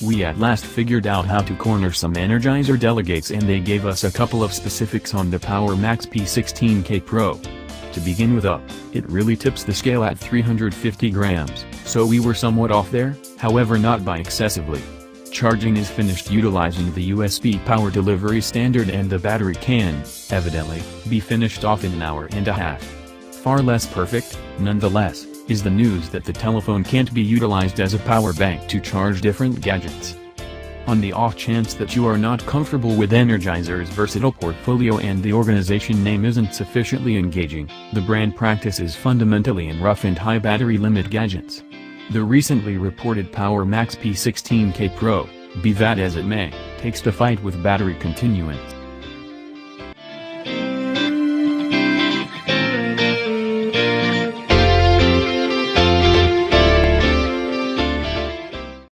We at last figured out how to corner some Energizer delegates, and they gave us a couple of specifics on the Power Max P16K Pro. To begin with, it really tips the scale at 350 grams, so we were somewhat off there, however not by excessively. Charging is finished utilizing the USB power delivery standard, and the battery can, evidently, be finished off in an hour and a half. Far less perfect, nonetheless, is the news that the telephone can't be utilized as a power bank to charge different gadgets. On the off chance that you are not comfortable with Energizer's versatile portfolio and the organization name isn't sufficiently engaging, the brand practices fundamentally in rough and high battery limit gadgets. The recently reported Power Max P16K Pro, be that as it may, takes the fight with battery continuance.